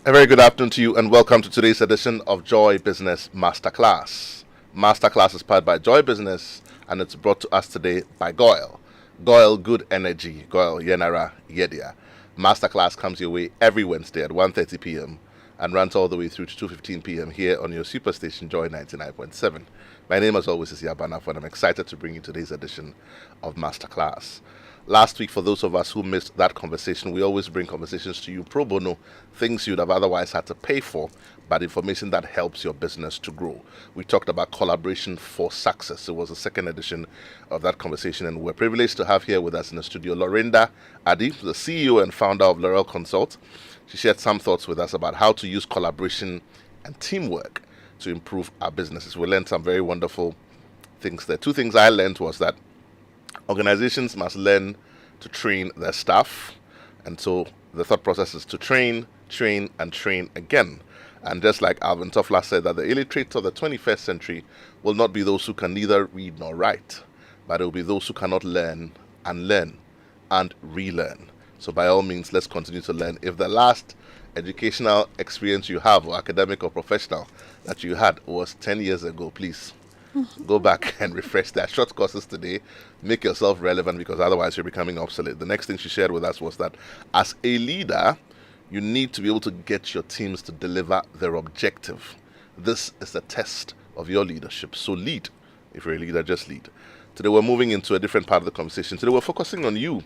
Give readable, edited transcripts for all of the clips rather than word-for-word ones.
A very good afternoon to you and welcome to today's edition of Joy Business Masterclass. Masterclass is powered by Joy Business and it's brought to us today by Goyle. Goyle Good Energy, Goyle Yenara Yedia. Masterclass comes your way every Wednesday at 1:30 p.m. and runs all the way through to 2:15 p.m. here on your superstation Joy 99.7. My name as always is Yaw Anim Barnafo and I'm excited to bring you today's edition of Masterclass. Last week, for those of us who missed that conversation, we always bring conversations to you pro bono, things you'd have otherwise had to pay for, but information that helps your business to grow. We talked about collaboration for success. It was the second edition of that conversation, and we're privileged to have here with us in the studio Lorinda Adi, the CEO and founder of Laurel Consult. She shared some thoughts with us about how to use collaboration and teamwork to improve our businesses. We learned some very wonderful things there. Two things I learned was that organizations must learn to train their staff, and so the thought process is to train, and train again. And just like Alvin Toffler said, that the illiterates of the 21st century will not be those who can neither read nor write, but it will be those who cannot learn and relearn. So by all means, let's continue to learn. If the last educational experience you have, or academic or professional, that you had was 10 years ago, please go back and refresh that. Short courses today, make yourself relevant, because otherwise you're becoming obsolete. The next thing she shared with us was that as a leader, you need to be able to get your teams to deliver their objective. This is the test of your leadership. So lead. If you're a leader, just lead. Today we're moving into a different part of the conversation. Today we're focusing on you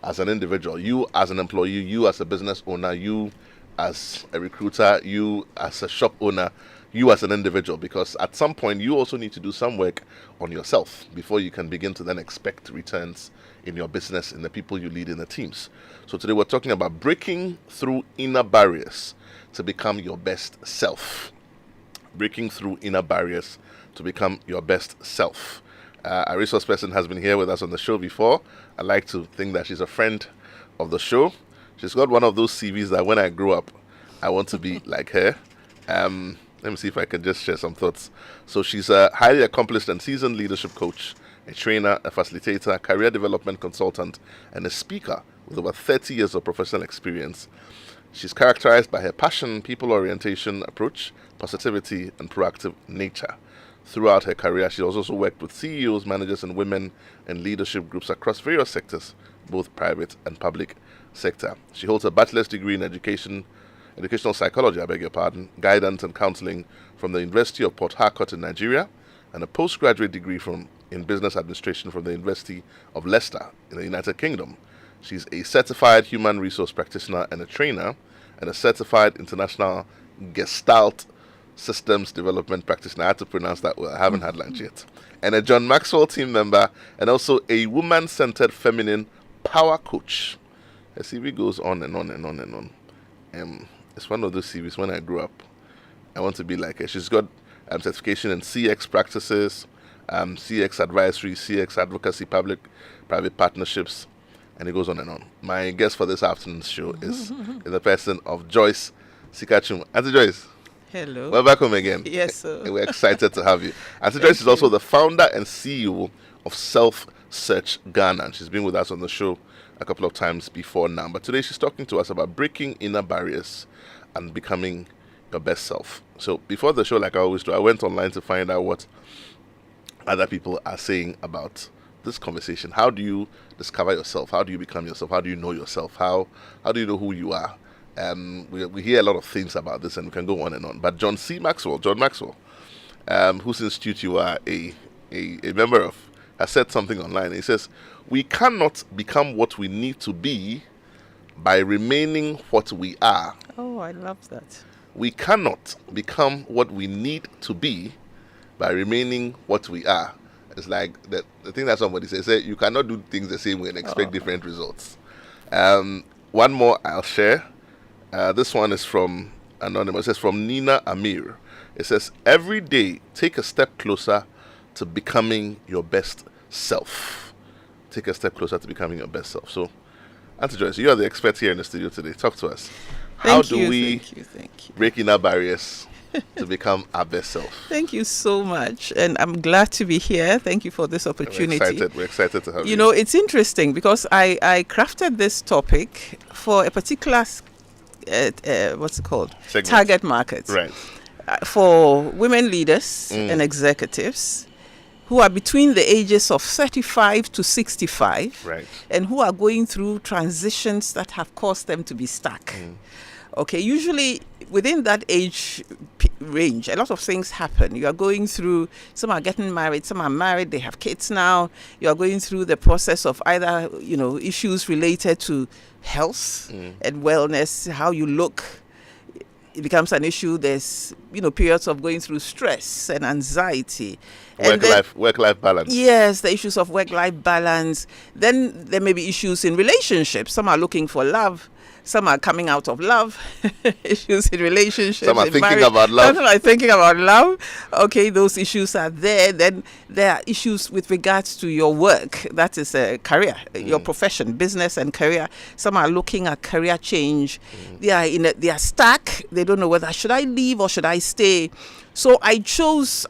as an individual, you as an employee, you as a business owner, you as a recruiter, you as a shop owner, you as an individual, because at some point you also need to do some work on yourself before you can begin to then expect returns in your business, in the people you lead, in the teams. So today we're talking about breaking through inner barriers to become your best self. Breaking through inner barriers to become your best self. A resource person has been here with us on the show before. I like to think that she's a friend of the show. She's got one of those CVs that when I grow up, I want to be like her. Let me see if I can just share some thoughts. So she's a highly accomplished and seasoned leadership coach, a trainer, a facilitator, career development consultant, and a speaker with over 30 years of professional experience. She's characterized by her passion, people orientation approach, positivity, and proactive nature. Throughout her career, she has also worked with CEOs, managers, and women in leadership groups across various sectors, both private and public sector. She holds a bachelor's degree in educational psychology, guidance and counseling from the University of Port Harcourt in Nigeria, and a postgraduate degree in business administration from the University of Leicester in the United Kingdom. She's a certified human resource practitioner and a trainer, and a certified international Gestalt systems development practitioner. I had to pronounce that well. I haven't had lunch yet. And a John Maxwell team member, and also a woman-centered feminine power coach. Her CV goes on and on and on and on. It's one of those CVs. When I grew up, I want to be like her. She's got certification in CX practices, CX advisory, CX advocacy, public-private partnerships, and it goes on and on. My guest for this afternoon's show is the person of Joyce Sika-Twum. Auntie Joyce. Hello. Well, back home again. Yes, sir. We're excited to have you. Auntie Joyce is also the founder and CEO of Self Search Ghana. And she's been with us on the show a couple of times before now. But today she's talking to us about breaking inner barriers and becoming your best self. So before the show, like I always do, I went online to find out what other people are saying about this conversation. How do you discover yourself? How do you become yourself? How do you know yourself? How do you know who you are? We hear a lot of things about this, and we can go on and on. But John Maxwell, whose institute you are a member of, has said something online. He says, we cannot become what we need to be by remaining what we are. Oh, I love that. We cannot become what we need to be by remaining what we are. It's like the thing that somebody says, you cannot do things the same way and expect different results. One more I'll share. This one is from Anonymous. It says from Nina Amir. It says, every day, take a step closer to becoming your best self. Take a step closer to becoming your best self. So, Auntie Joyce, you are the expert here in the studio today. Talk to us. How do we break inner barriers to become our best self? Thank you so much. And I'm glad to be here. Thank you for this opportunity. We're excited to have you. You know, it's interesting because I crafted this topic for a particular what's it called? Segment. Target market. Right. For women leaders and executives who are between the ages of 35 to 65, Right. and who are going through transitions that have caused them to be stuck. Okay, usually within that age range, a lot of things happen. You are going through, some are getting married, some are married, they have kids now. You are going through the process of either, issues related to health and wellness, how you look. It becomes an issue. There's, periods of going through stress and anxiety. Work-life balance. Yes, the issues of work-life balance. Then there may be issues in relationships. Some are looking for love. Some are coming out of love. Issues in relationships. Some are in thinking marriage. about love. Some are thinking about love. Okay, those issues are there. Then there are issues with regards to your work. That is a career, your profession, business and career. Some are looking at career change. They are stuck. They don't know whether should I leave or should I stay. So I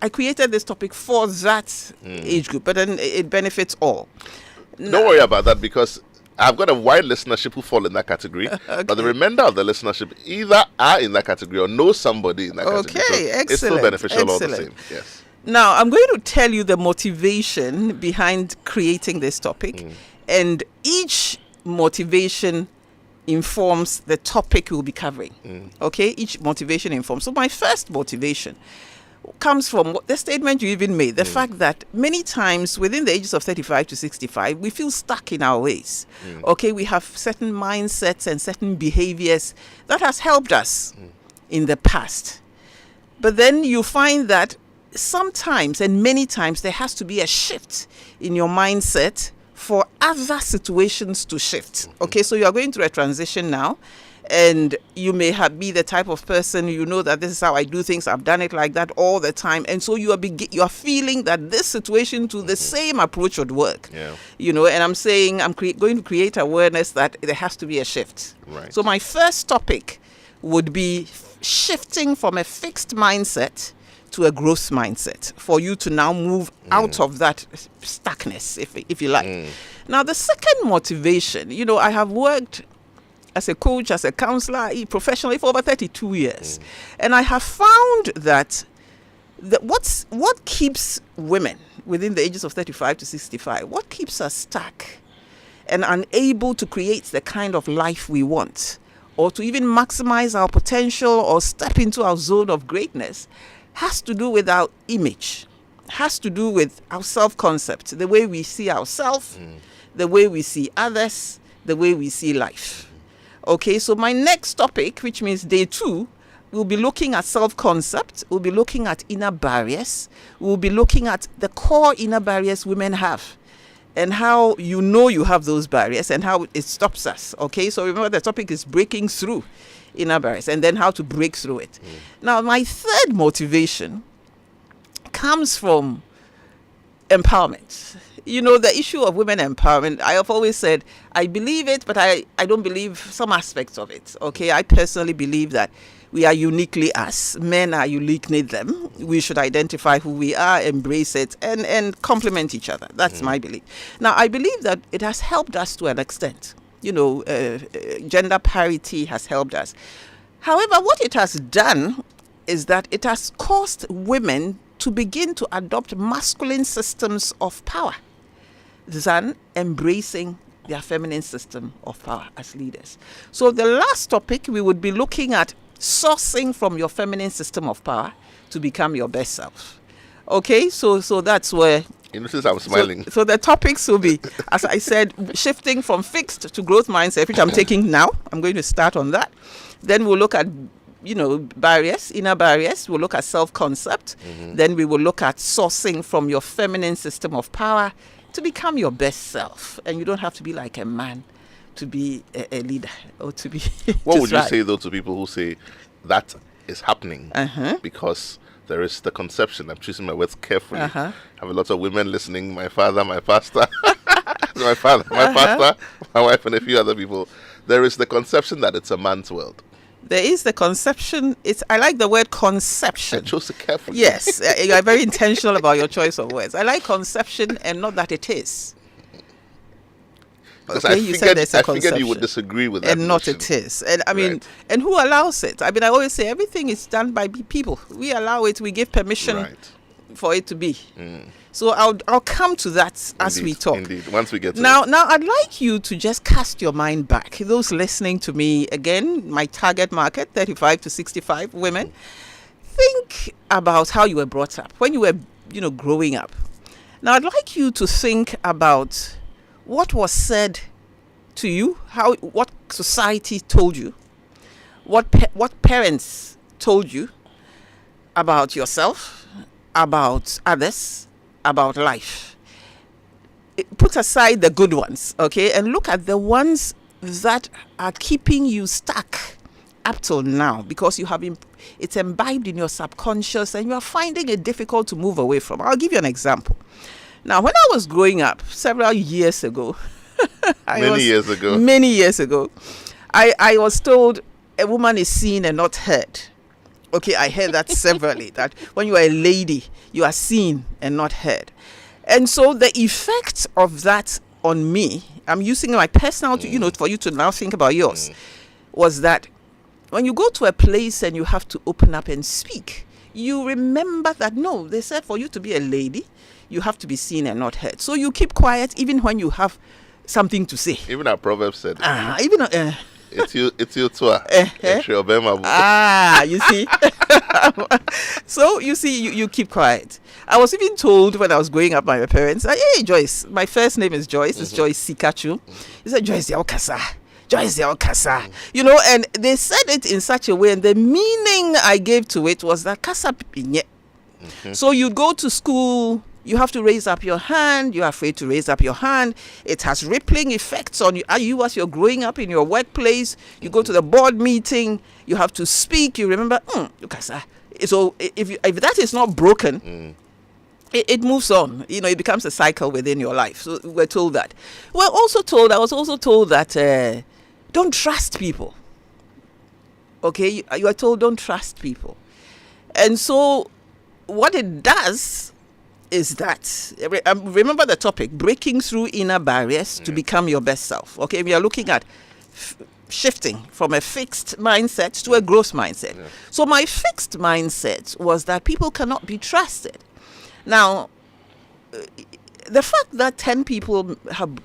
created this topic for that age group, but then it benefits all. Don't worry about that, because I've got a wide listenership who fall in that category, Okay. but the remainder of the listenership either are in that category or know somebody in that category. So Excellent. it's still beneficial all the Excellent. same. Yes. Now, I'm going to tell you the motivation behind creating this topic, and each motivation informs the topic we'll be covering. Okay, each motivation informs. So my first motivation comes from the statement you even made, the fact that many times within the ages of 35 to 65, we feel stuck in our ways. Okay, we have certain mindsets and certain behaviors that has helped us in the past. But then you find that sometimes and many times there has to be a shift in your mindset for other situations to shift. Okay, so you are going through a transition now, and you may be the type of person, that this is how I do things. I've done it like that all the time. And so you are feeling that this situation to the same approach would work. Yeah. And I'm saying I'm going to create awareness that there has to be a shift. Right. So my first topic would be shifting from a fixed mindset to a growth mindset for you to now move out of that stuckness, if you like. Now, the second motivation, I have worked as a coach, as a counselor, professionally for over 32 years. And I have found that what keeps women within the ages of 35 to 65, what keeps us stuck and unable to create the kind of life we want, or to even maximize our potential or step into our zone of greatness, has to do with our image, has to do with our self-concept, the way we see ourselves, the way we see others, the way we see life. Okay, so my next topic, which means day 2, we'll be looking at self-concept, we'll be looking at inner barriers, we'll be looking at the core inner barriers women have, and how you have those barriers and how it stops us. Okay, so remember the topic is breaking through inner barriers and then how to break through it. Now, my third motivation comes from empowerment. The issue of women empowerment, I have always said, I believe it, but I don't believe some aspects of it. Okay, I personally believe that we are uniquely us. Men are uniquely them. We should identify who we are, embrace it, and complement each other. That's my belief. Now, I believe that it has helped us to an extent. Gender parity has helped us. However, what it has done is that it has caused women to begin to adopt masculine systems of power than embracing their feminine system of power as leaders. So the last topic, we would be looking at sourcing from your feminine system of power to become your best self. Okay, so that's where... Since I'm smiling. So the topics will be, as I said, shifting from fixed to growth mindset, which I'm taking now. I'm going to start on that. Then we'll look at barriers, inner barriers. We'll look at self-concept. Then we will look at sourcing from your feminine system of power to become your best self. And you don't have to be like a man to be a leader or to be... What would you say, though, to people who say that is happening because there is the conception, I'm choosing my words carefully. I have a lot of women listening, my father, my pastor, my pastor, my wife, and a few other people. There is the conception that it's a man's world. There is the conception. I like the word conception. I chose it carefully. Yes, you are very intentional about your choice of words. I like conception and not that it is. Okay, You said there's a I figured you would conception. disagree with that And not notion. it is. And I mean, Right. and who allows it? I mean, I always say everything is done by people. We allow it, we give permission Right. for it to be. So I'll come to that as we Indeed, talk. Indeed. Once we get to Now, it. now I'd like you to just cast your mind back. Those listening to me, again, my target market, 35 to 65 women. Think about how you were brought up when you were, growing up. Now, I'd like you to think about what was said to you, what society told you, what parents told you about yourself, about others, about life. Put aside the good ones, okay, and look at the ones that are keeping you stuck up till now, because it's imbibed in your subconscious and you are finding it difficult to move away from. I'll give you an example. Now, when I was growing up several years ago, Many years ago, I was told a woman is seen and not heard. Okay, I heard that severally, that when you are a lady, you are seen and not heard. And so the effect of that on me, I'm using my personal, for you to now think about yours, was that when you go to a place and you have to open up and speak, you remember that, no, they said for you to be a lady, you have to be seen and not heard. So you keep quiet even when you have something to say. even our proverb said, it's you too. You see. So you see, you keep quiet. I was even told when I was growing up by my parents, hey, Joyce, my first name is Joyce, it's Joyce Sika-Twum. He said, Joyce Yaw Kasa. Joyce Yaw Kasa. And they said it in such a way, and the meaning I gave to it was that Kasa Pipinye. So you go to school, you have to raise up your hand. You're afraid to raise up your hand. It has rippling effects on you as you're growing up in your workplace. You go to the board meeting, you have to speak. You remember, so if that is not broken, it moves on. It becomes a cycle within your life. So we're told that. I was also told that don't trust people. Okay, you are told don't trust people. And so what it does is that, remember the topic, breaking through inner barriers to become your best self. Okay, we are looking at shifting from a fixed mindset to a growth mindset. So my fixed mindset was that people cannot be trusted. Now, the fact that 10 people have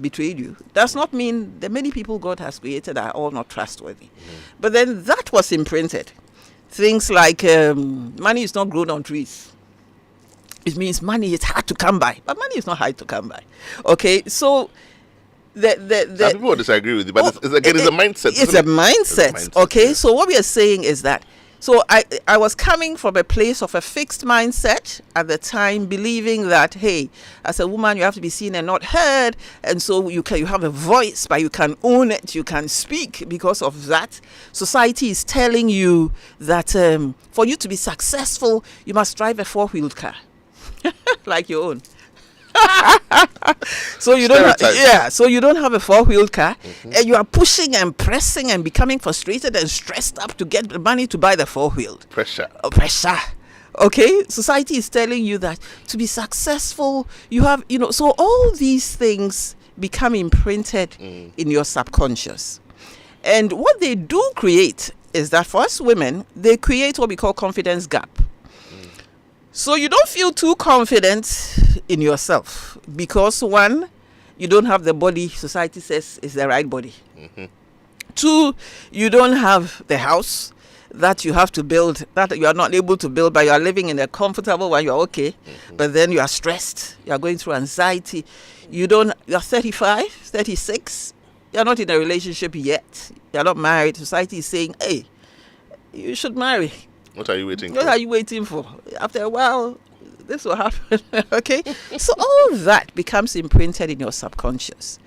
betrayed you does not mean the many people God has created are all not trustworthy. But then that was imprinted. Things like money is not grown on trees. It means money is hard to come by, but money is not hard to come by. Okay, so Some people will disagree with you, but it's a mindset. It's a mindset. Okay, yeah. So what we are saying is that. So I was coming from a place of a fixed mindset at the time, believing that, hey, as a woman you have to be seen and not heard, and so you have a voice, but you can own it, you can speak. Because of that, society is telling you that for you to be successful, you must drive a 4-wheeled car, like your own. So you don't so you don't have a 4-wheeled car, and you are pushing and pressing and becoming frustrated and stressed up to get the money to buy the 4-wheeled. Pressure. Okay, society is telling you that to be successful you have, so all these things become imprinted in your subconscious. And what they do create is that for us women, they create what we call confidence gap. So you don't feel too confident in yourself because, one, you don't have the body society says is the right body. 2, you don't have the house that you have to build, that you are not able to build, but you are living in a comfortable one, you are okay. But then you are stressed, you are going through anxiety. You are 35, 36, you are not in a relationship yet, you are not married. Society is saying, hey, you should marry. What are you waiting for? What are you waiting for? After a while, this will happen. Okay? So all that becomes imprinted in your subconscious.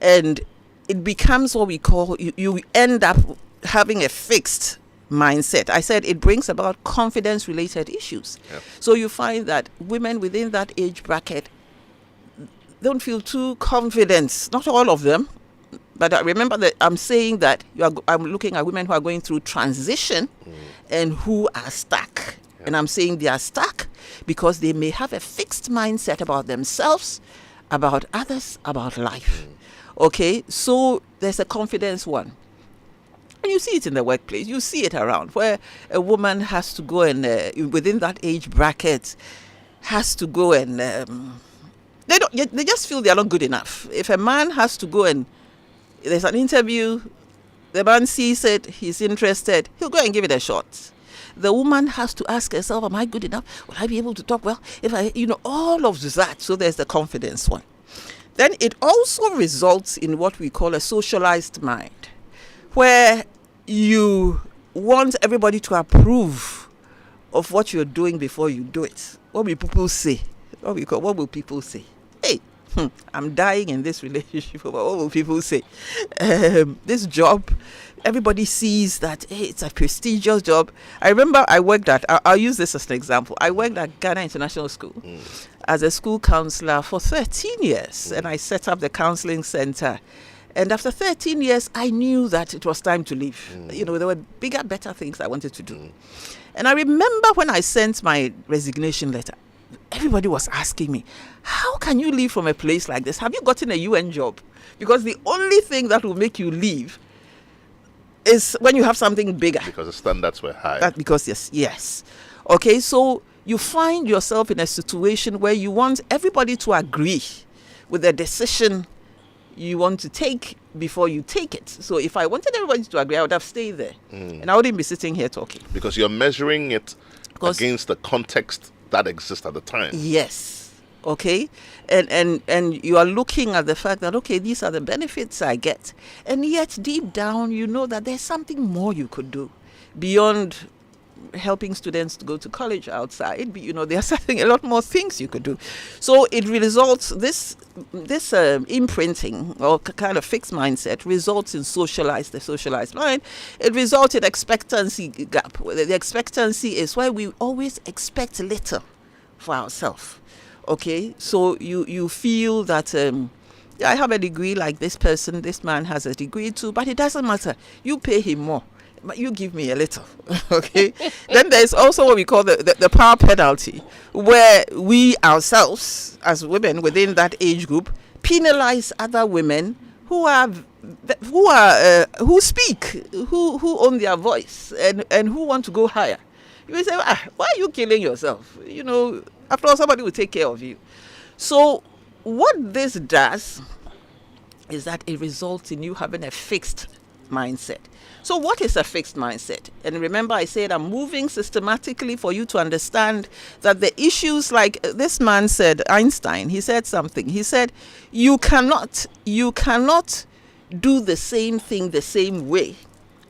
And it becomes what we call, you end up having a fixed mindset. I said it brings about confidence-related issues. Yep. So you find that women within that age bracket don't feel too confident. Not all of them. But I remember that I'm saying that I'm looking at women who are going through transition and who are stuck. Yeah. And I'm saying they are stuck because they may have a fixed mindset about themselves, about others, about life. Okay, so there's a confidence one. And you see it in the workplace. You see it around where a woman has to go and, within that age bracket, has to go and they just feel they are not good enough. If a man has to go and there's an interview, the man sees it, he's interested, he'll go and give it a shot. The woman has to ask herself, am I good enough? Will I be able to talk well? If I, all of that. So there's the confidence one. Then it also results in what we call a socialized mind, where you want everybody to approve of what you're doing before you do it. What will people say? What will people say? Hey, I'm dying in this relationship. What will people say? This job, everybody sees that, hey, it's a prestigious job. I remember I worked at, I'll use this as an example. I worked at Ghana International School as a school counselor for 13 years. And I set up the counseling center. And after 13 years, I knew that it was time to leave. There were bigger, better things I wanted to do. And I remember when I sent my resignation letter, everybody was asking me, how can you leave from a place like this? Have you gotten a UN job? Because the only thing that will make you leave is when you have something bigger. Because the standards were high. Yes. Okay, so you find yourself in a situation where you want everybody to agree with the decision you want to take before you take it. So if I wanted everybody to agree, I would have stayed there. And I wouldn't be sitting here talking. Because you're measuring it against the context that exists at the time. Yes. Okay. And you are looking at the fact that, okay, these are the benefits I get. And yet deep down, you know that there's something more you could do beyond helping students to go to college outside. There's a lot more things you could do. So it results, this imprinting or kind of fixed mindset results in the socialized mind. It results in expectancy gap. The expectancy is why we always expect little for ourselves. Okay, so you feel that I have a degree like this person, this man has a degree too, but it doesn't matter. You pay him more, but you give me a little. Okay. Then there's also what we call the power penalty, where we ourselves as women within that age group penalize other women who speak, who own their voice and who want to go higher. You may say, why are you killing yourself? After all, somebody will take care of you. So what this does is that it results in you having a fixed mindset. So what is a fixed mindset? And remember, I said I'm moving systematically for you to understand that the issues, like this man said, Einstein, he said something. He said, you cannot do the same thing the same way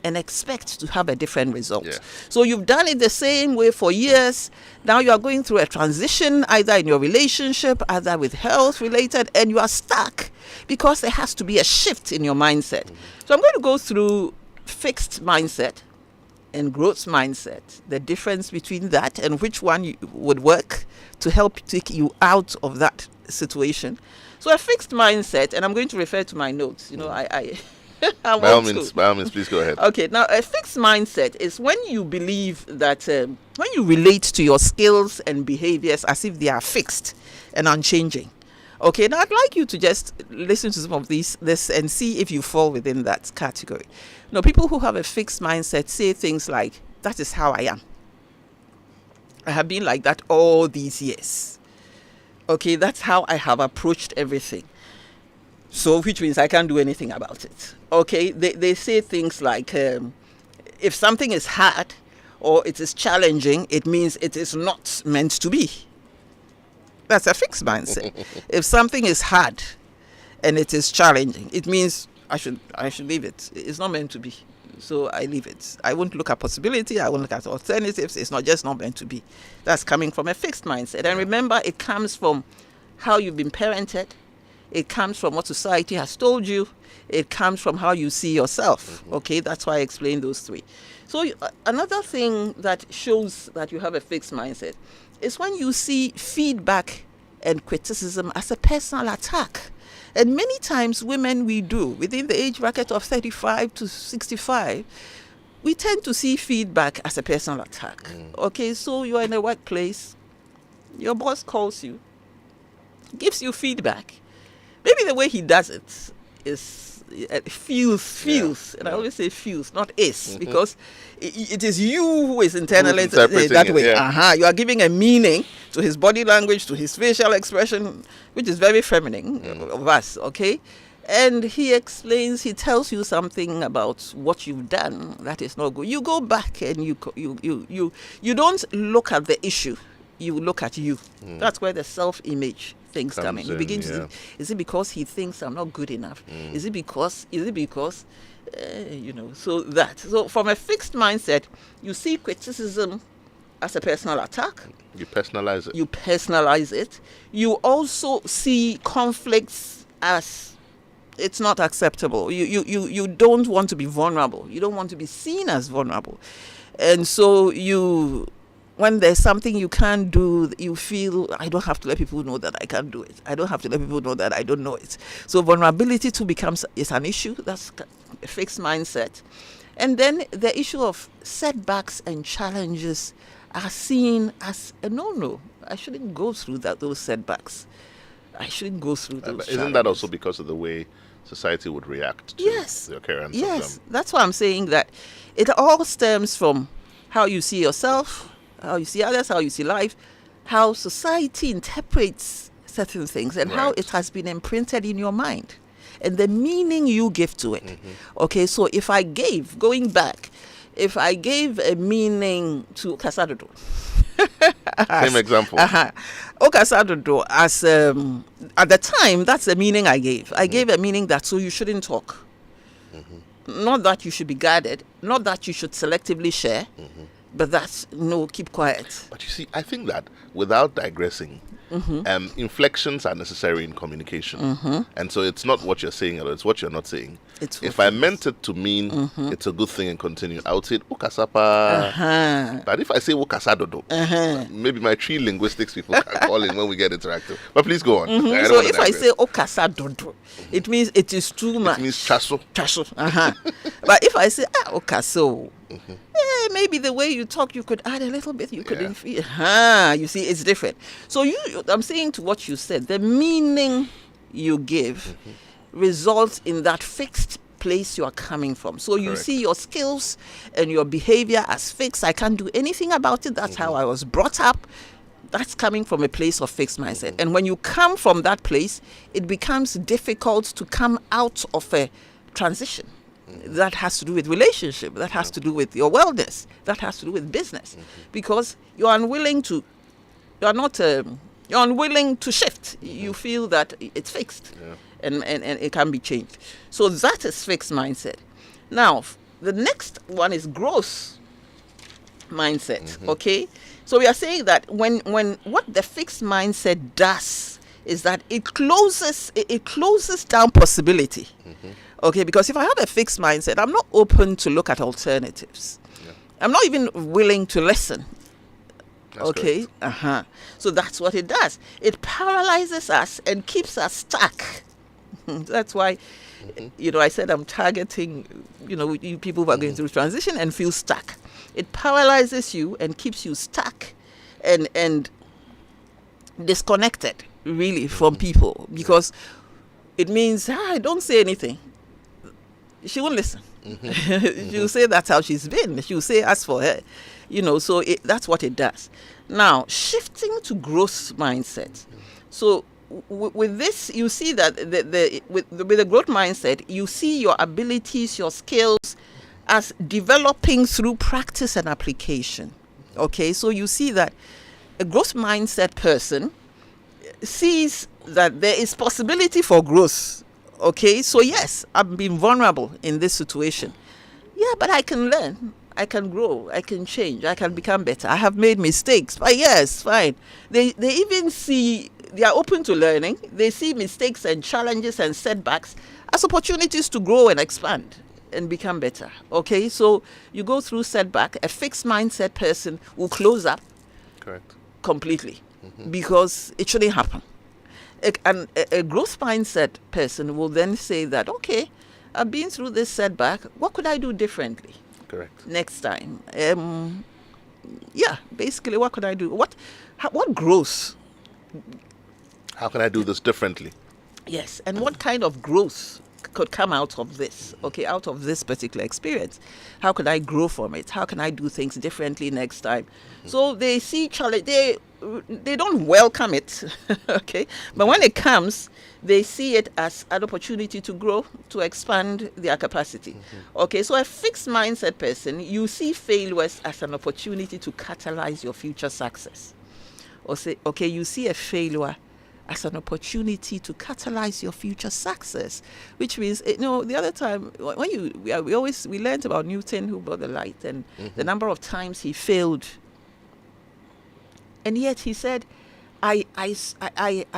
and expect to have a different result. Yeah. So you've done it the same way for years. Now you are going through a transition, either in your relationship, either with health related, and you are stuck because there has to be a shift in your mindset. So I'm going to go through fixed mindset and growth mindset, the difference between that and which one would work to help take you out of that situation. So a fixed mindset, and I'm going to refer to my notes. By all means, please go ahead. Okay, now a fixed mindset is when you believe that when you relate to your skills and behaviors as if they are fixed and unchanging. Okay, now I'd like you to just listen to some of this and see if you fall within that category. People who have a fixed mindset say things like, that is how I am. I have been like that all these years. Okay, that's how I have approached everything. So, which means I can't do anything about it. Okay, they say things like, if something is hard or it is challenging, it means it is not meant to be. That's a fixed mindset. If something is hard and it is challenging, it means I should leave it. It's not meant to be. So I leave it. I won't look at possibility. I won't look at alternatives. It's not meant to be. That's coming from a fixed mindset. And remember, it comes from how you've been parented. It comes from what society has told you. It comes from how you see yourself. Okay, that's why I explained those three. So another thing that shows that you have a fixed mindset is when you see feedback and criticism as a personal attack. And many times women, we do, within the age bracket of 35 to 65, we tend to see feedback as a personal attack. Okay, so you are in a workplace, your boss calls you, gives you feedback. maybe the way he does it is feels, and I always say feels, not is, because it is you who is internalizing it that way. You are giving a meaning to his body language, to his facial expression, which is very feminine of us, okay? And he explains, he tells you something about what you've done that is not good. You go back and you don't look at the issue, you look at you. That's where the self-image things come in. You begin to think, is it because he thinks I'm not good enough? Is it because so from a fixed mindset, you see criticism as a personal attack. You personalize it. You also see conflicts as it's not acceptable. You don't want to be vulnerable. You don't want to be seen as vulnerable. And so when there's something you can't do, you feel, I don't have to let people know that I can't do it. I don't have to let people know that I don't know it. So vulnerability too is an issue. That's a fixed mindset. And then the issue of setbacks and challenges are seen as a no-no. I shouldn't go through those setbacks. I shouldn't go through those challenges. Isn't that also because of the way society would react to the occurrence of them? Yes, that's why I'm saying that it all stems from how you see yourself, how you see others, how you see life, how society interprets certain things, and how it has been imprinted in your mind, and the meaning you give to it. Okay, so if I gave a meaning to Kasadodo, same example. Okasadodo, as at the time, that's the meaning I gave. I gave a meaning that so you shouldn't talk. Not that you should be guarded, not that you should selectively share, but that's keep quiet. But you see, I think that without digressing, inflections are necessary in communication. And so it's not what you're saying, it's what you're not saying. If I meant it to mean it's a good thing and continue, I would say Ukasapa. But if I say Ukasadodo, maybe my tree linguistics people can call in when we get interactive. But please go on. So if I say Ukasadodo, it means it is too much. It means chaso. But if I say Ukaso, maybe the way you talk, you could add a little bit. You could you see, it's different. So I'm saying to what you said, the meaning you give results in that fixed place you are coming from. So you see your skills and your behavior as fixed. I can't do anything about it. That's how I was brought up. That's coming from a place of fixed mindset. And when you come from that place, it becomes difficult to come out of a transition. That has to do with relationship. That has to do with your wellness. That has to do with business. Because you're unwilling to shift. You feel that it's fixed. And it can be changed. So that is fixed mindset. Now, the next one is growth mindset. Okay? So we are saying that when what the fixed mindset does is that it closes down possibility. Okay, because if I have a fixed mindset, I'm not open to look at alternatives. I'm not even willing to listen. Okay? So that's what it does. It paralyzes us and keeps us stuck. That's why, I said I'm targeting, you people who are going through transition and feel stuck. It paralyzes you and keeps you stuck and disconnected, really, from people. Because it means, don't say anything. She won't listen. She'll say that's how she's been. She'll say, as for her. So that's what it does. Now, shifting to growth mindset. So with this, you see that with the growth mindset, you see your abilities, your skills as developing through practice and application. Okay, so you see that a growth mindset person sees that there is possibility for growth. Okay, so yes, I'm being vulnerable in this situation. Yeah, but I can learn. I can grow, I can change, I can become better. I have made mistakes, but yes, fine. They even see, they are open to learning. They see mistakes and challenges and setbacks as opportunities to grow and expand and become better. Okay, so you go through setback. A fixed mindset person will close up completely because it shouldn't happen. And a growth mindset person will then say that, okay, I've been through this setback. What could I do differently? Next time. Basically, what could I do? What growth? How can I do this differently? Yes. And what kind of growth could come out of this? Okay, out of this particular experience. How could I grow from it? How can I do things differently next time? So they see challenge. They don't welcome it, okay? But when it comes, they see it as an opportunity to grow, to expand their capacity. Okay, so a fixed mindset person, you see failures as an opportunity to catalyze your future success. Or say, okay, you see a failure as an opportunity to catalyze your future success, which means, the other time when we learned about Newton, who brought the light, and the number of times he failed, and yet he said, I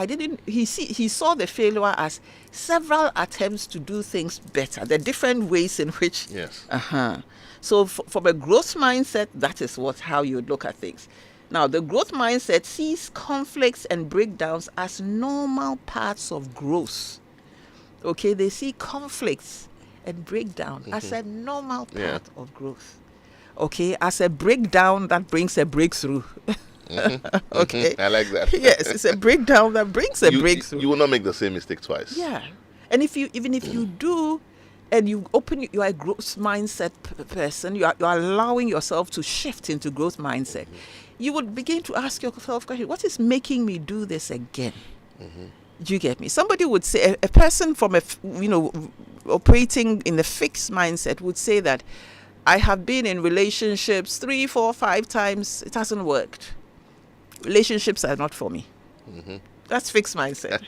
didn't. He saw the failure as several attempts to do things better, the different ways in which. Yes. So from a growth mindset, that is how you would look at things. Now, the growth mindset sees conflicts and breakdowns as normal parts of growth. Okay, they see conflicts and breakdown as a normal part of growth. Okay, as a breakdown that brings a breakthrough. Okay, I like that. Yes, it's a breakdown that brings a breakthrough. You will not make the same mistake twice. Yeah, and even if you do, and you are a growth mindset person, you are allowing yourself to shift into growth mindset. You would begin to ask yourself question: what is making me do this again? Do you get me? Somebody would say, a person from operating in the fixed mindset would say that I have been in relationships 3, 4, 5 times. It hasn't worked. Relationships are not for me. That's fixed mindset.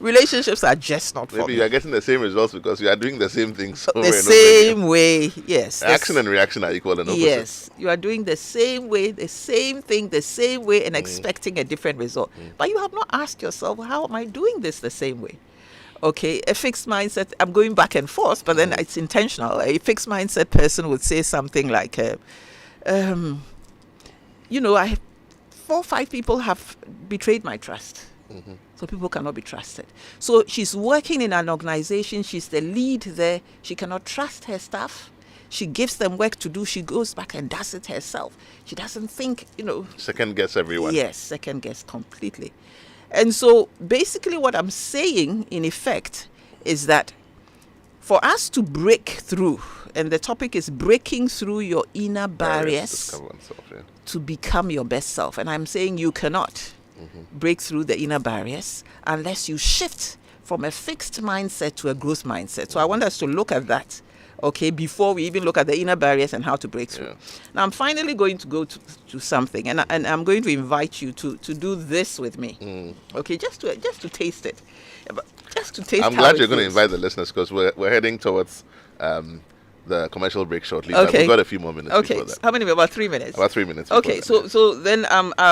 Relationships are just not for me. Maybe you are getting the same results because you are doing the same things over the and same over way. Yes. Action and reaction are equal and opposite. Yes. You are doing the same way, the same thing, the same way, and expecting a different result. But you have not asked yourself, how am I doing this the same way? Okay, a fixed mindset, I'm going back and forth, but then it's intentional. A fixed mindset person would say something like, I 4 or 5 people have betrayed my trust. So people cannot be trusted. So she's working in an organization. She's the lead there. She cannot trust her staff. She gives them work to do. She goes back and does it herself. She doesn't think, Second guess everyone. Yes, second guess completely. And so basically what I'm saying in effect is that for us to break through, and the topic is breaking through your inner barriers to become your best self. And I'm saying you cannot break through the inner barriers unless you shift from a fixed mindset to a growth mindset. So I want us to look at that, okay, before we even look at the inner barriers and how to break through. Yeah. Now I'm finally going to go to something, and I'm going to invite you to do this with me, okay, just to taste it. Just to taste. I'm glad you're going to invite the listeners because we're heading towards the commercial break shortly. Okay. We've got a few more minutes before that. How many? About 3 minutes. About 3 minutes. Okay. So then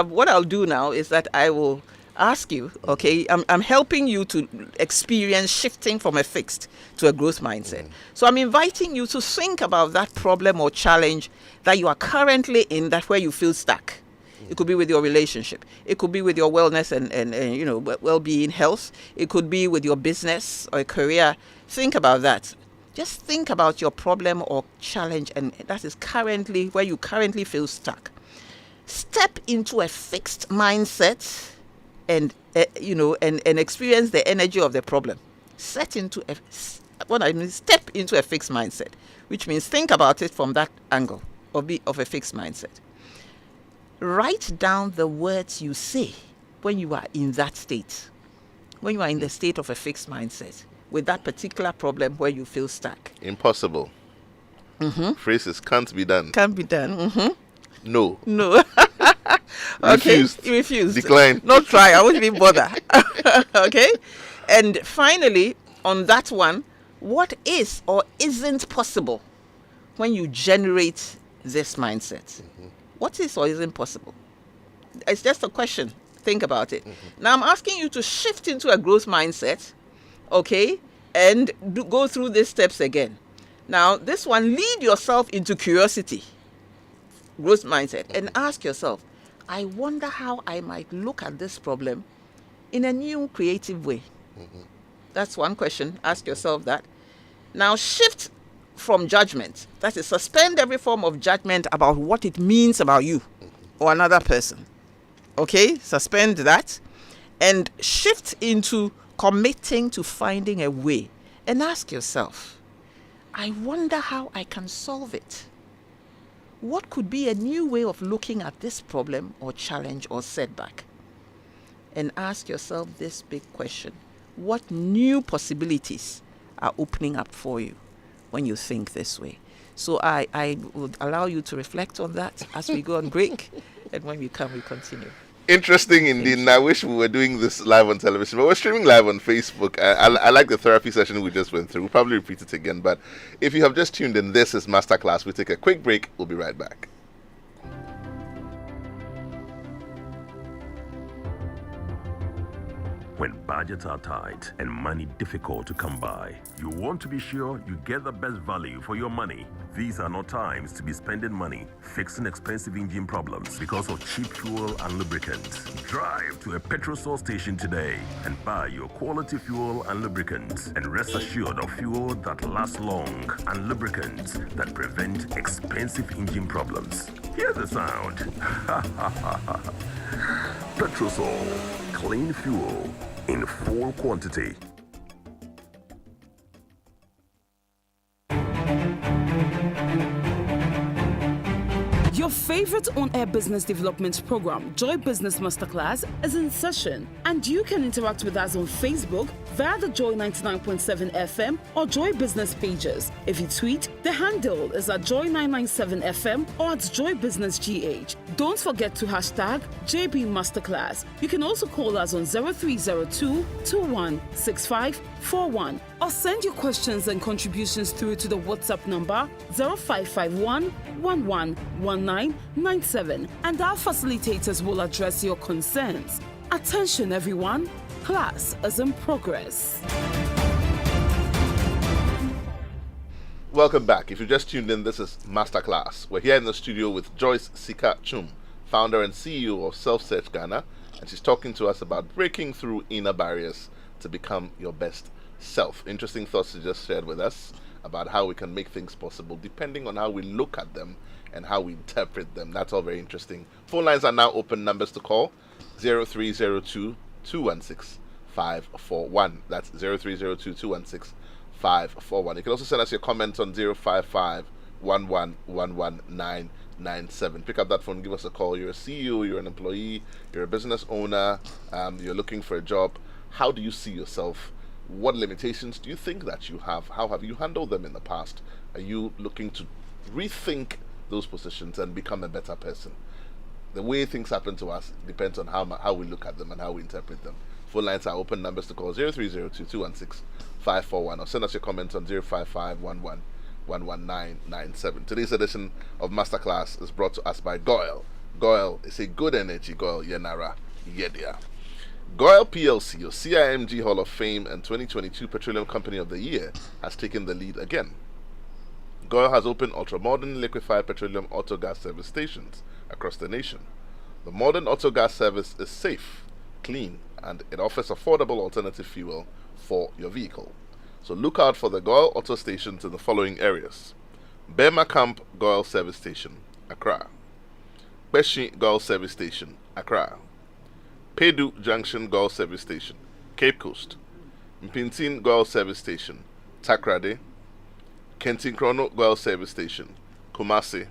what I'll do now is that I will ask you. Okay. I'm helping you to experience shifting from a fixed to a growth mindset. So I'm inviting you to think about that problem or challenge that you are currently in, that where you feel stuck. It could be with your relationship. It could be with your wellness and well-being, health. It could be with your business or career. Think about that. Just think about your problem or challenge, and that is currently where you currently feel stuck. Step into a fixed mindset, and experience the energy of the problem. Step into a fixed mindset, which means think about it from that angle of a fixed mindset. Write down the words you say when you are in that state, when you are in the state of a fixed mindset with that particular problem where you feel stuck. Impossible. Phrases can't be done. Can't be done. No. Okay. Refused. Decline. Not try. I won't even bother. Okay. And finally, on that one, what is or isn't possible when you generate this mindset? What is or isn't possible? It's just a question. Think about it. Now I'm asking you to shift into a growth mindset, okay, and go through these steps again. Now, this one, lead yourself into curiosity, growth mindset, and ask yourself, I wonder how I might look at this problem in a new, creative way. That's one question. Ask yourself that. Now, shift from judgment. That is, suspend every form of judgment about what it means about you or another person. Okay? Suspend that and shift into committing to finding a way, and ask yourself, I wonder how I can solve it. What could be a new way of looking at this problem or challenge or setback? And ask yourself this big question: what new possibilities are opening up for you when you think this way? So I would allow you to reflect on that as we go on break, and when we come, we continue. Interesting indeed. And I wish we were doing this live on television, but we're streaming live on Facebook. I like the therapy session we just went through. We'll probably repeat it again, but if you have just tuned in, this is Masterclass. We take a quick break. We'll be right back. When budgets are tight and money difficult to come by, you want to be sure you get the best value for your money. These are not times to be spending money fixing expensive engine problems because of cheap fuel and lubricants. Drive to a petrol source station today and buy your quality fuel and lubricants, and rest assured of fuel that lasts long and lubricants that prevent expensive engine problems. Hear the sound. Petrosol, clean fuel in full quantity. Your favorite on-air business development program, Joy Business Masterclass, is in session, and you can interact with us on Facebook via the Joy 99.7 FM or Joy Business pages. If you tweet, the handle is at Joy 997 FM or at Joy Business GH. Don't forget to hashtag JB Masterclass. You can also call us on 0302 216541 or send your questions and contributions through to the WhatsApp number 0551 111997, and our facilitators will address your concerns. Attention everyone, class is in progress. Welcome back. If you just tuned in, this is Masterclass. We're here in the studio with Joyce Sika-Twum, founder and CEO of Self Search Ghana, and she's talking to us about breaking through inner barriers to become your best self. Interesting thoughts she just shared with us about how we can make things possible depending on how we look at them and how we interpret them. That's all very interesting. Phone lines are now open. Numbers to call 0302 216 541. That's 0302 216 541. You can also send us your comments on 055 1111997. Pick up that phone, give us a call. You're a CEO, you're an employee, you're a business owner, you're looking for a job. How do you see yourself? What limitations do you think that you have? How have you handled them in the past? Are you looking to rethink those positions and become a better person? The way things happen to us depends on how we look at them and how we interpret them. Phone lines are open. Numbers to call 0302 216 541 or send us your comments on 055 11997. Today's edition of Masterclass is brought to us by Goyle. Goyle is a good energy. Goyle Yenara Yedia. Goyle PLC, your CIMG Hall of Fame and 2022 Petroleum Company of the Year, has taken the lead again. Goyle has opened ultra-modern liquefied petroleum auto gas service stations across the nation. The modern auto gas service is safe, clean, and it offers affordable alternative fuel for your vehicle. So look out for the Goyle auto stations in the following areas: Bema Camp Goyle Service Station, Accra; Beshi Goyle Service Station, Accra; Pedu Junction Goyle Service Station, Cape Coast; Mpintin Goyle Service Station, Takrade; Kentin-Krono Goyle Service Station, Kumasi.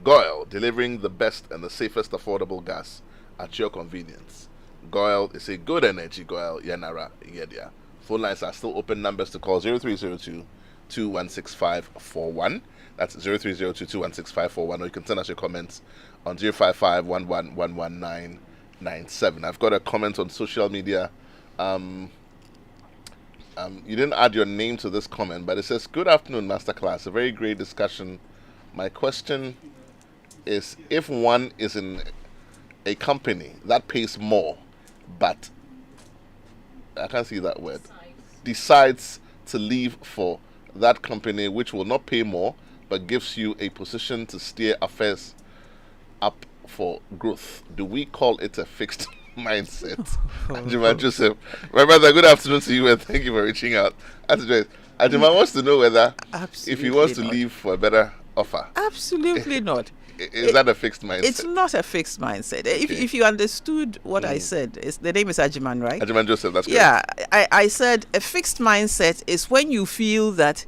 Goyle, delivering the best and the safest affordable gas at your convenience. Goyle is a good energy. Goyle Yanara Yedia. Phone lines are still open. Numbers to call 0302 216 541. That's 0302 216 541. Or you can send us your comments on 055 1111997. I've got a comment on social media. You didn't add your name to this comment, but it says, "Good afternoon, Masterclass. A very great discussion. My question is, if one is in a company that pays more, but I can't see that word, decides to leave for that company which will not pay more, but gives you a position to steer affairs up for growth, do we call it a fixed mindset?" Ajima Joseph, my brother, good afternoon to you and thank you for reaching out. Ajima wants to know whether if he wants to leave for a better offer. Absolutely not. Is that a fixed mindset? It's not a fixed mindset. If you understood what I said, the name is Ajiman, right? Ajiman Joseph, that's correct. Yeah, I said a fixed mindset is when you feel that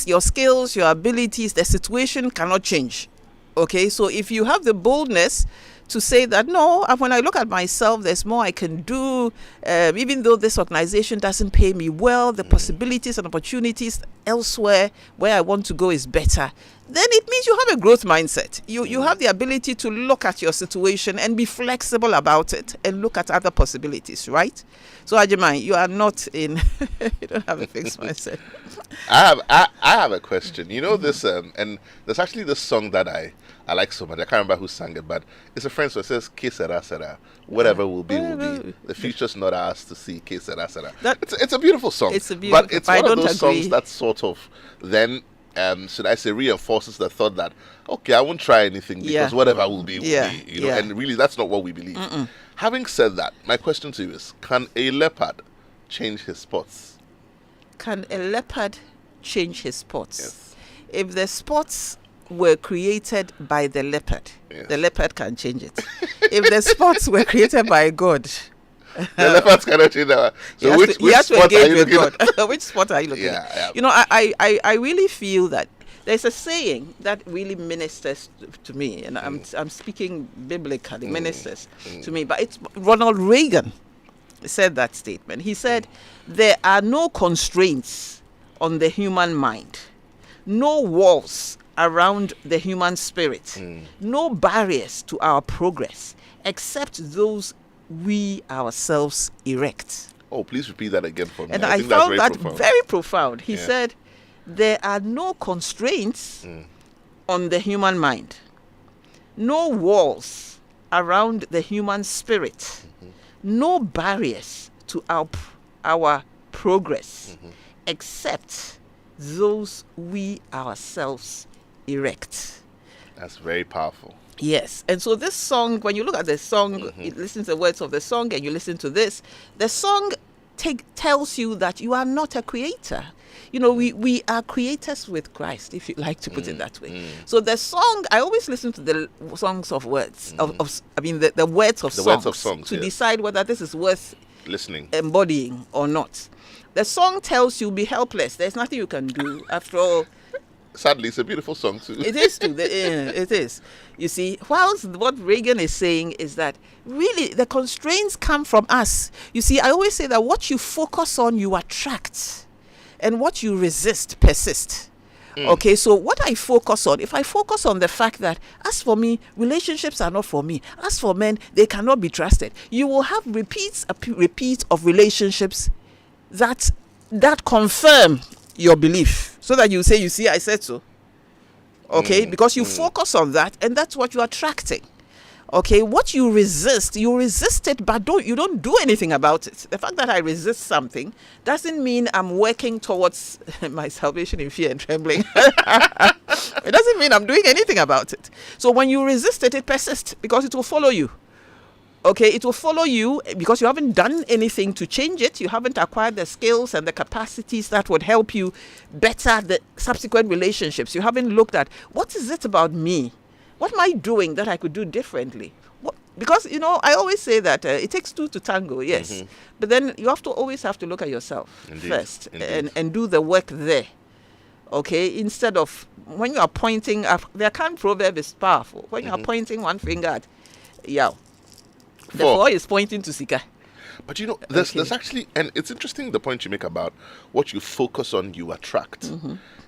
your skills, your abilities, the situation cannot change. Okay, so if you have the boldness to say that, no, when I look at myself, there's more I can do, even though this organization doesn't pay me well, the possibilities and opportunities elsewhere where I want to go is better, then it means you have a growth mindset. You have the ability to look at your situation and be flexible about it and look at other possibilities, right? So Ajiman, you are not in, you don't have a fixed mindset. I have a question. You know this, and there's actually this song that I like so much. I can't remember who sang it, but it's a French song. It says, "Que sera, sera. Whatever will be, will be. The future's not ours to see. Que sera, sera." It's a beautiful song. It's a beautiful, but it's one of those songs that sort of then, should I say, reinforces the thought that, okay, I won't try anything because whatever will be, will be. You know, and really, that's not what we believe. Having said that, my question to you is: can a leopard change his spots? Can a leopard change his spots? Yes. If the spots were created by the leopard, the leopard can change it. If the spots were created by God, the leopards cannot change that. So which spot are you looking at? Which spot are you looking at? Yeah. You know, I really feel that there's a saying that really ministers to me, and I'm speaking biblically, ministers to me, but it's Ronald Reagan said that statement. He said, there are no constraints on the human mind, no walls around the human spirit, no barriers to our progress, except those we ourselves erect. Oh, please repeat that again for me. And I found that very profound. He said, there are no constraints on the human mind, no walls around the human spirit, no barriers to our progress, except those we ourselves erect. That's very powerful. Yes. And so this song, when you look at the song, you listen to the words of the song and you listen to this, the song tells you that you are not a creator. You know, we are creators with Christ, if you like to put it that way. So the song, I always listen to the songs of words, the words of songs to decide whether this is worth listening, embodying or not. The song tells you be helpless. There's nothing you can do. After all, sadly, it's a beautiful song too. It is too. It is. You see, whilst what Reagan is saying is that really the constraints come from us. You see, I always say that what you focus on, you attract. And what you resist, persist. Okay, so what I focus on, if I focus on the fact that, as for me, relationships are not for me. As for men, they cannot be trusted. You will have repeat of relationships that confirm your belief. So that you say, you see, I said so. Okay, because you focus on that, and that's what you're attracting. Okay, what you resist it, but you don't do anything about it. The fact that I resist something doesn't mean I'm working towards my salvation in fear and trembling. It doesn't mean I'm doing anything about it. So when you resist it, it persists because it will follow you. Okay, it will follow you because you haven't done anything to change it. You haven't acquired the skills and the capacities that would help you better the subsequent relationships. You haven't looked at, what is it about me? What am I doing that I could do differently? Because, you know, I always say that it takes two to tango, yes. But then you always have to look at yourself first and do the work there. Okay, instead of, when you are pointing, the Kan proverb is powerful. When you are pointing one finger at Yaw, the boy is pointing to Sika. But you know, there's actually, and it's interesting the point you make about what you focus on, you attract.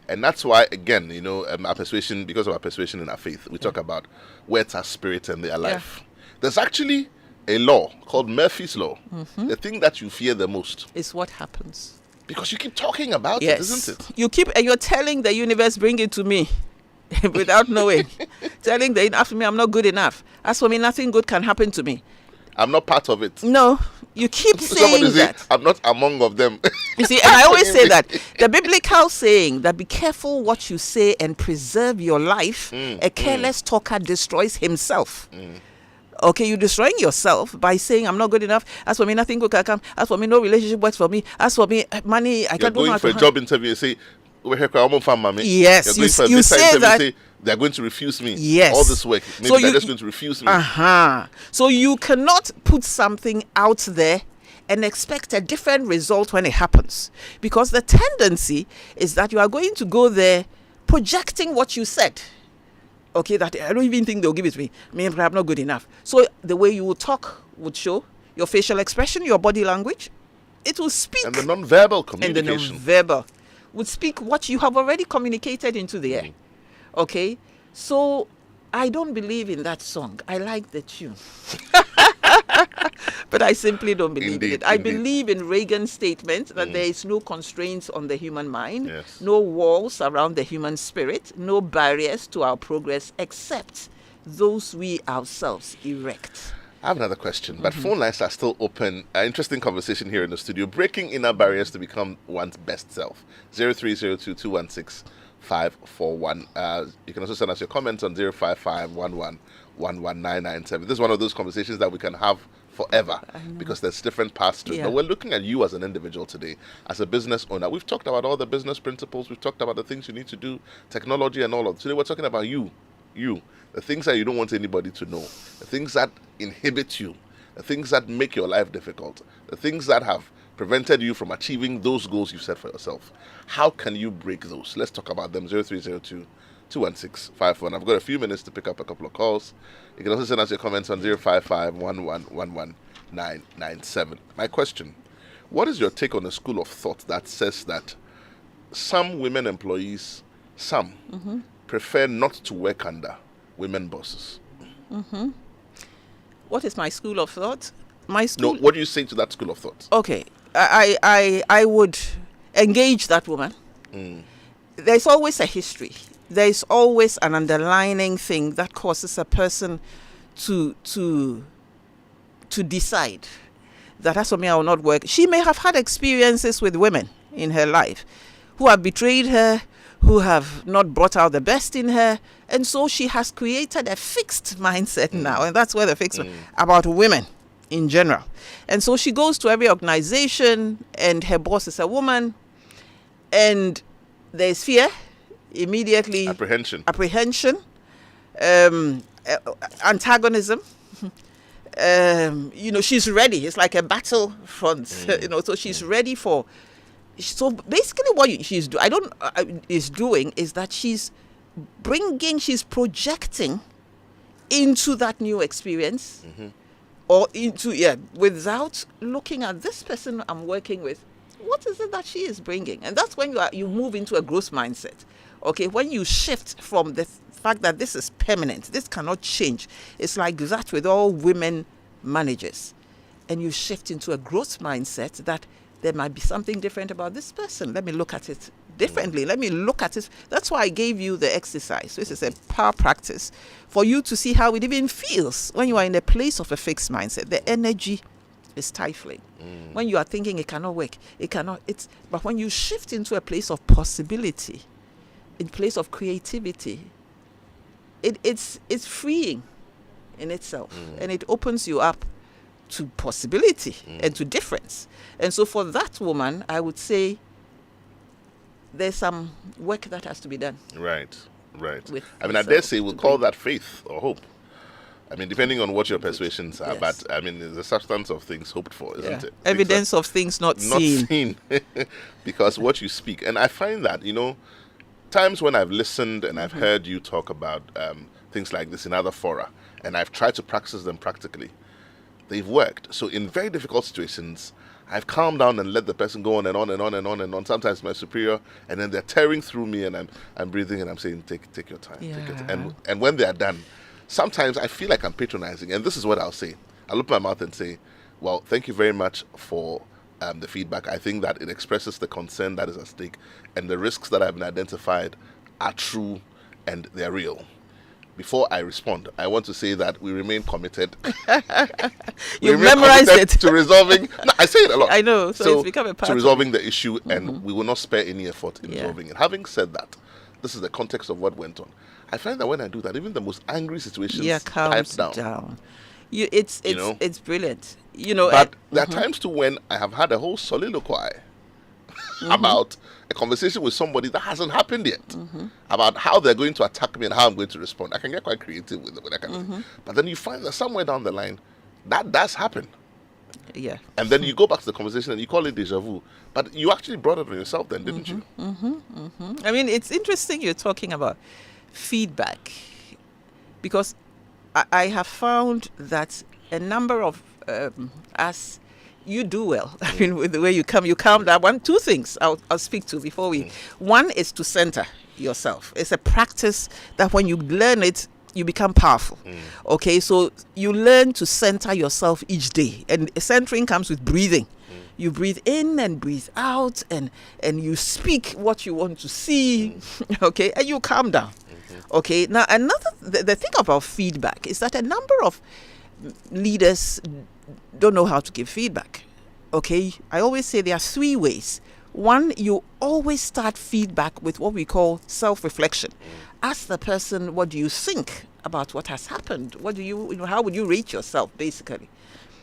And that's why, again, you know, our persuasion, because of our persuasion in our faith, we talk about words are spirit and they are life. There's actually a law called Murphy's Law. The thing that you fear the most is what happens. Because you keep talking about it, isn't it? You're telling the universe, bring it to me. Without knowing. Telling after me, I'm not good enough. As for me, nothing good can happen to me. I'm not part of it. No, you keep saying that. I'm not among of them. You see, and I always say that the biblical saying that be careful what you say and preserve your life. A careless talker destroys himself. Okay, you're destroying yourself by saying I'm not good enough. As for me, nothing good can come. As for me, no relationship works for me. As for me, money, I can't do. You're going for a job interview. You say, yes, you say that. they're going to refuse me. Yes. All this work, maybe So they're you- just going to refuse me. So you cannot put something out there and expect a different result when it happens, because the tendency is that you are going to go there projecting what you said. Okay, that I don't even think they'll give it to me. Maybe I'm not good enough. So the way you will talk would show, your facial expression, your body language, it will speak. And the non-verbal And the communication. non-verbal would speak what you have already communicated into the air. Okay, so I don't believe in that song. I like the tune. But I simply don't believe in Indeed, it. I indeed. believe in Reagan's statement that there is no constraints on the human mind, Yes. no walls around the human spirit, no barriers to our progress except those we ourselves erect. I have another question, but phone lines are still open. Interesting conversation here in the studio. Breaking inner barriers to become one's best self. 0302-216-541. You can also send us your comments on 055-11-11997. This is one of those conversations that we can have forever because there's different paths to it. Yeah. But we're looking at you as an individual today, as a business owner. We've talked about all the business principles. We've talked about the things you need to do, technology and all of it. Today we're talking about you. The things that you don't want anybody to know, the things that inhibit you, the things that make your life difficult, the things that have prevented you from achieving those goals you've set for yourself. How can you break those? Let's talk about them. 0302-216-541. I've got a few minutes to pick up a couple of calls. You can also send us your comments on 055-11-11997. My question, what is your take on a school of thought that says that some women employees, prefer not to work under women bosses? What is my school of thought? My No, school. what do you say to that school of thought? Okay, I would engage that woman. There's always a history. There's always an underlining thing that causes a person to decide that as for me I will not work. She may have had experiences with women in her life who have betrayed her, who have not brought out the best in her, and so she has created a fixed mindset now, and that's where the fixed about women in general. And so she goes to every organization and her boss is a woman, and there's fear immediately, Apprehension. antagonism. She's ready. It's like a battle front. So she's ready for. So basically, what she's doing is that she's projecting into that new experience, or without looking at this person I'm working with. What is it that she is bringing? And that's when you move into a growth mindset. Okay, when you shift from the fact that this is permanent, this cannot change. It's like that with all women managers. And you shift into a growth mindset that there might be something different about this person. Let me look at it differently. Let me look at it. That's why I gave you the exercise. This is a power practice for you to see how it even feels when you are in a place of a fixed mindset. The energy is stifling. When you are thinking it cannot work, but when you shift into a place of possibility, in place of creativity, it's freeing in itself, and it opens you up to possibility and to difference. And so for that woman, I would say there's some work that has to be done. Right. With I mean, I dare say we'll call that faith or hope. I mean, depending on what your persuasions are, Yes. but I mean, it's the substance of things hoped for, isn't it? Evidence of things not seen. Because what you speak, and I find that, times when I've listened and I've heard you talk about things like this in other fora, and I've tried to practice them practically, they've worked. So in very difficult situations, I've calmed down and let the person go on and on and on and on and on. Sometimes my superior, and then they're tearing through me, and I'm breathing and I'm saying, take your time. Take your time. And when they're done, sometimes I feel like I'm patronizing, and this is what I'll say. I'll open my mouth and say, well, thank you very much for the feedback. I think that it expresses the concern that is at stake, and the risks that have been identified are true and they're real. Before I respond, I want to say that we remain committed. You memorized it. To resolving. No, I say it a lot. I know. So it's become a part to of resolving the issue, and we will not spare any effort in Yeah. resolving it. Having said that, this is the context of what went on. I find that when I do that, even the most angry situations calms pipe down. down. It's brilliant. But there are times too when I have had a whole soliloquy about a conversation with somebody that hasn't happened yet, about how they're going to attack me and how I'm going to respond. I can get quite creative with that kind of thing. But then you find that somewhere down the line, that does happen. Yeah. And then you go back to the conversation and you call it deja vu. But you actually brought it on yourself then, didn't you? I mean, it's interesting you're talking about feedback, because I have found that a number of us, you do well. I mean, with the way you calm down. Two things I'll speak to before we. One is to center yourself. It's a practice that when you learn it, you become powerful. Okay, so you learn to center yourself each day, and centering comes with breathing. You breathe in and breathe out, and you speak what you want to see. Okay, and you calm down. Okay, now the thing about feedback is that a number of leaders don't know how to give feedback. Okay, I always say there are three ways. One, you always start feedback with what we call self-reflection. Ask the person, what do you think about what has happened? What do you how would you rate yourself, basically?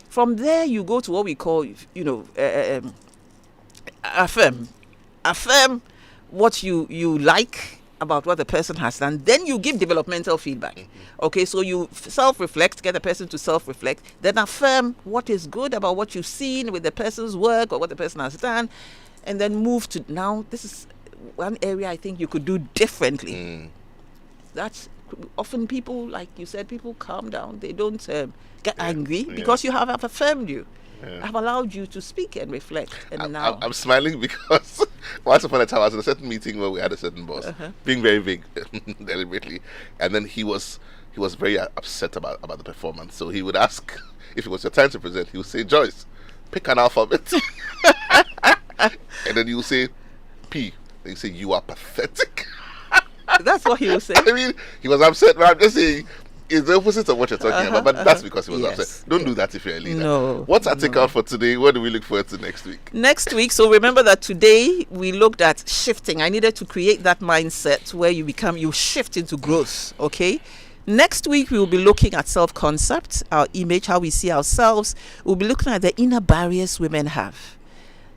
From there, you go to what we call, affirm. Affirm what you like about what the person has done. Then you give developmental feedback. Okay, so you self-reflect, get the person to self-reflect, then affirm what is good about what you've seen with the person's work or what the person has done, and then move to, now this is one area I think you could do differently. That's often people, like you said, people calm down. They don't get angry because you have affirmed you. I've allowed you to speak and reflect. And now I'm smiling because once upon a time I was in a certain meeting where we had a certain boss being very vague deliberately, and then he was very upset about the performance. So he would ask if it was your time to present. He would say, Joyce, pick an alphabet, and then you say P. Then you say, you are pathetic. That's what he was saying. I mean, he was upset, but I'm just saying it's the opposite of what you're talking about. But that's because he was upset. Don't do that if you're a leader. No. What's our takeout for today? What do we look forward to next week? Next week, so remember that today we looked at shifting. I needed to create that mindset where you shift into growth. Okay. Next week, we will be looking at self-concept, our image, how we see ourselves. We'll be looking at the inner barriers women have,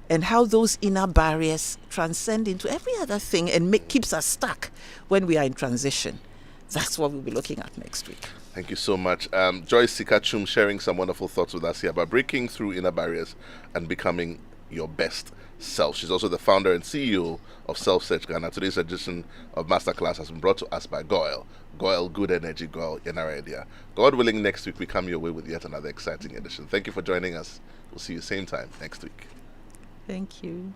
and how those inner barriers transcend into every other thing and keeps us stuck when we are in transition. That's what we'll be looking at next week. Thank you so much. Joyce Sika-Twum sharing some wonderful thoughts with us here about breaking through inner barriers and becoming your best self. She's also the founder and CEO of Self-Search Ghana. Today's edition of Masterclass has been brought to us by Goyle. Goyle, good energy, Goyle, inner idea. God willing, next week we come your way with yet another exciting edition. Thank you for joining us. We'll see you same time next week. Thank you.